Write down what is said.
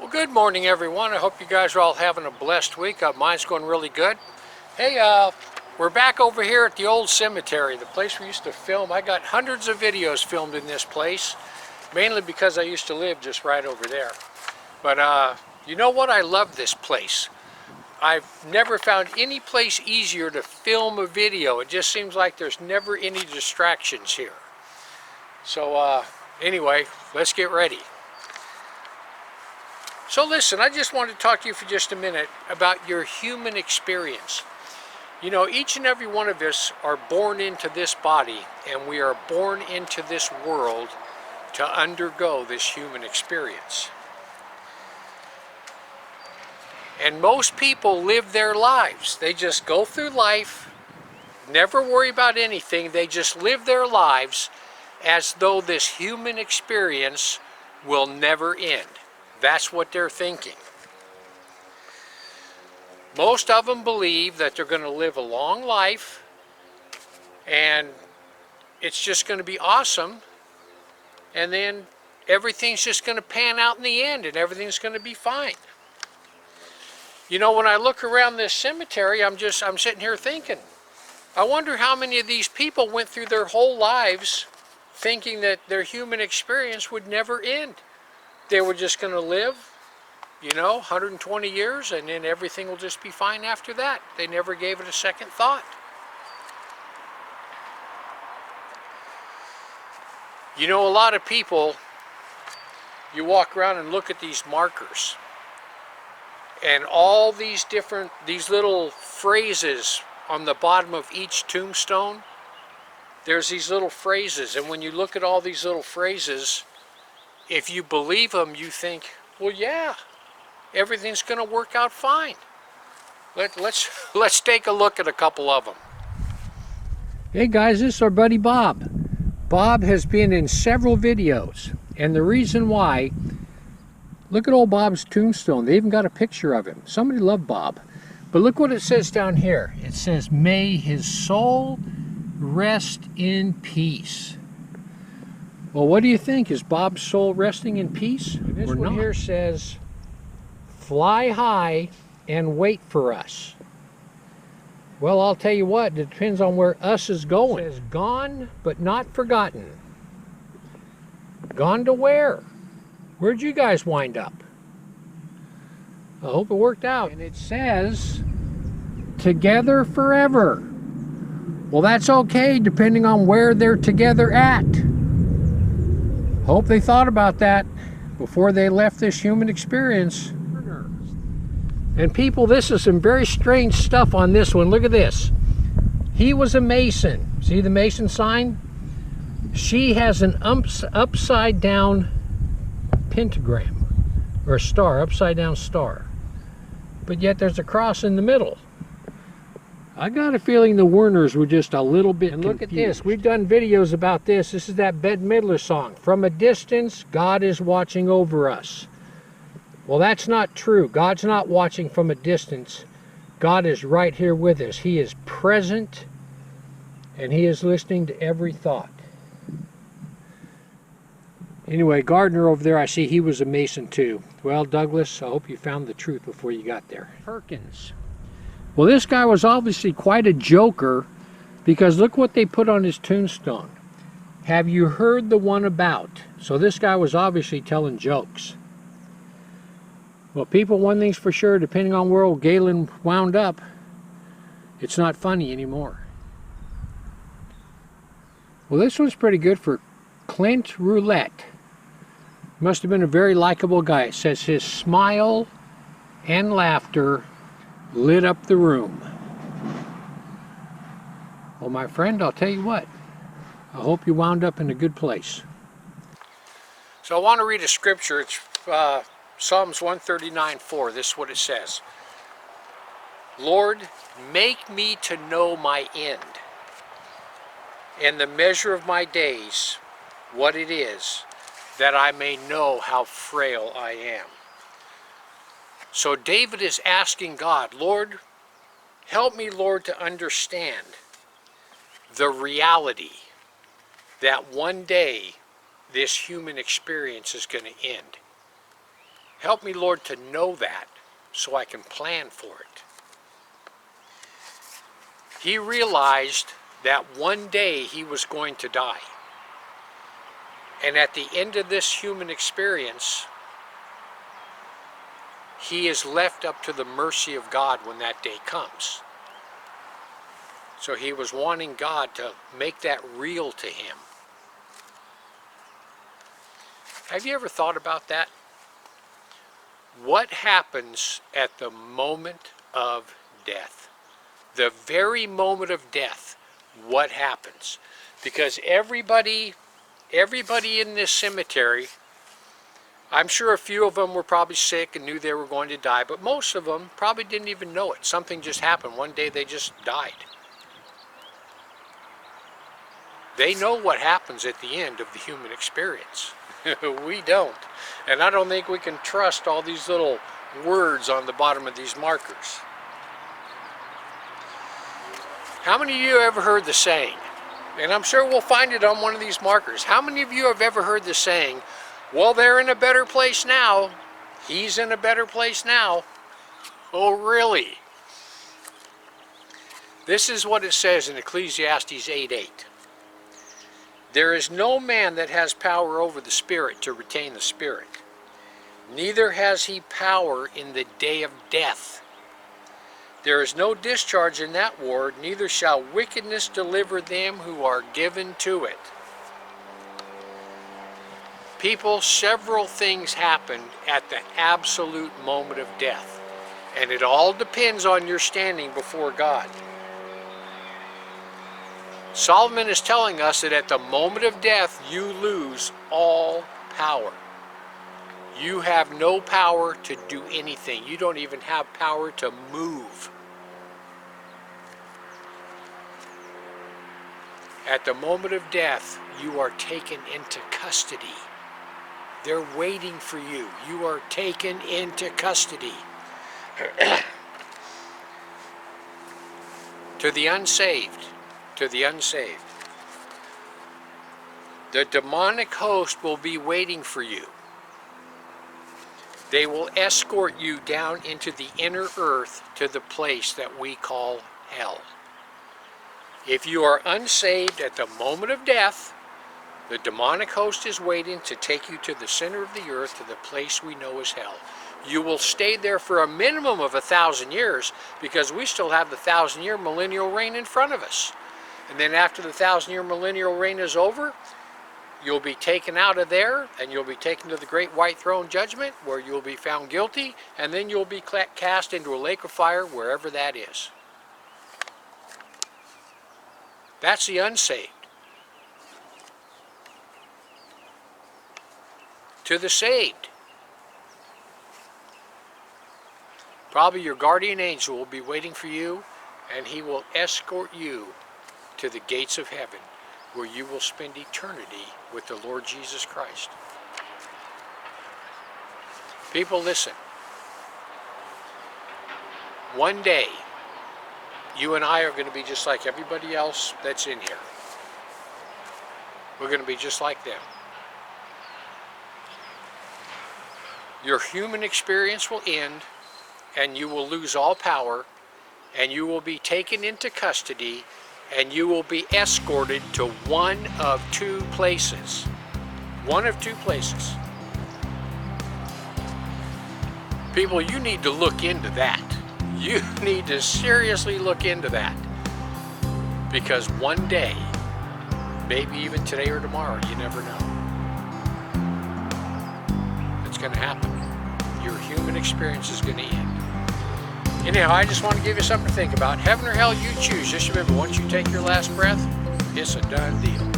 Well, good morning, everyone. I hope you guys are all having a blessed week. Mine's going really good. Hey, we're back over here at the old cemetery, the place we used to film. I got hundreds of videos filmed in this place, mainly because I used to live just right over there. But you know what? I love this place. I've never found any place easier to film a video. It just seems like there's never any distractions here. So anyway, let's get ready. So listen, I just wanted to talk to you for just a minute about your human experience. You know, each and every one of us are born into this body, and we are born into this world to undergo this human experience. And most people live their lives. They just go through life, never worry about anything. They just live their lives as though this human experience will never end. That's what they're thinking. Most of them believe that they're going to live a long life and it's just going to be awesome, and then everything's just going to pan out in the end and everything's going to be fine. You know, when I look around this cemetery, I'm sitting here thinking, I wonder how many of these people went through their whole lives thinking that their human experience would never end. They were just going to live, you know, 120 years, and then everything will just be fine after that. They never gave it a second thought. You know, a lot of people, you walk around and look at these markers, and all these little phrases on the bottom of each tombstone, there's these little phrases, and when you look at all these little phrases, if you believe them, you think, well, yeah, everything's going to work out fine. Let's take a look at a couple of them. Hey guys, this is our buddy Bob. Bob has been in several videos, and the reason why, look at old Bob's tombstone. They even got a picture of him. Somebody loved Bob. But look what it says down here. It says, may his soul rest in peace. Well, what do you think? Is Bob's soul resting in peace? This one here says, fly high and wait for us. Well, I'll tell you what, it depends on where us is going. It says, gone but not forgotten. Gone to where? Where'd you guys wind up? I hope it worked out. And it says, together forever. Well, that's okay, depending on where they're together at. Hope they thought about that before they left this human experience. And people, this is some very strange stuff on this one. Look at this. He was a Mason. See the Mason sign? She has an upside down pentagram, or star, upside down star. But yet there's a cross in the middle. I got a feeling the Werners were just a little bit confused. Look at this. We've done videos about this. This is that Bette Midler song. From a distance, God is watching over us. Well, that's not true. God's not watching from a distance. God is right here with us. He is present, and He is listening to every thought. Anyway, Gardner over there, I see he was a Mason too. Well, Douglas, I hope you found the truth before you got there. Perkins. Well, this guy was obviously quite a joker, because look what they put on his tombstone. Have you heard the one about? So this guy was obviously telling jokes. Well, people, one thing's for sure, depending on where old Galen wound up, it's not funny anymore. Well, this one's pretty good for Clint Roulette. Must have been a very likable guy. It says his smile and laughter lit up the room. Well, my friend, I'll tell you what, I hope you wound up in a good place. So I want to read a scripture. It's Psalms 139:4. This is what it says. Lord, make me to know my end, and the measure of my days, what it is, that I may know how frail I am. So David is asking God, Lord, help me, Lord, to understand the reality that one day this human experience is going to end. Help me, Lord, to know that so I can plan for it. He realized that one day he was going to die. And at the end of this human experience, he is left up to the mercy of God when that day comes. So he was wanting God to make that real to him. Have you ever thought about that? What happens at the moment of death? The very moment of death, what happens? Because everybody in this cemetery, I'm sure a few of them were probably sick and knew they were going to die, but most of them probably didn't even know it. Something just happened. One day they just died. They know what happens at the end of the human experience. We don't. And I don't think we can trust all these little words on the bottom of these markers. How many of you have ever heard the saying, and I'm sure we'll find it on one of these markers, how many of you have ever heard the saying, well, they're in a better place now, he's in a better place now? Oh, really? This is what it says in Ecclesiastes 8:8. There is no man that has power over the Spirit to retain the Spirit. Neither has he power in the day of death. There is no discharge in that ward, neither shall wickedness deliver them who are given to it. People, several things happen at the absolute moment of death. And it all depends on your standing before God. Solomon is telling us that at the moment of death, you lose all power. You have no power to do anything. You don't even have power to move. At the moment of death, you are taken into custody. They're waiting for you. You are taken into custody. To the unsaved, the demonic host will be waiting for you. They will escort you down into the inner earth to the place that we call hell. If you are unsaved at the moment of death, the demonic host is waiting to take you to the center of the earth, to the place we know as hell. You will stay there for a minimum of 1,000 years because we still have the 1,000-year millennial reign in front of us. And then after the 1,000-year millennial reign is over, you'll be taken out of there and you'll be taken to the great white throne judgment where you'll be found guilty, and then you'll be cast into a lake of fire wherever that is. That's the unsaved. To the saved, probably your guardian angel will be waiting for you, and he will escort you to the gates of heaven where you will spend eternity with the Lord Jesus Christ. People, listen. One day, you and I are going to be just like everybody else that's in here. We're going to be just like them. Your human experience will end, and you will lose all power, and you will be taken into custody, and you will be escorted to one of two places. One of two places. People, you need to look into that. You need to seriously look into that. Because one day, maybe even today or tomorrow, you never know. It's going to happen. Your human experience is going to end. Anyhow, I just want to give you something to think about. Heaven or hell, you choose. Just remember, once you take your last breath, it's a done deal.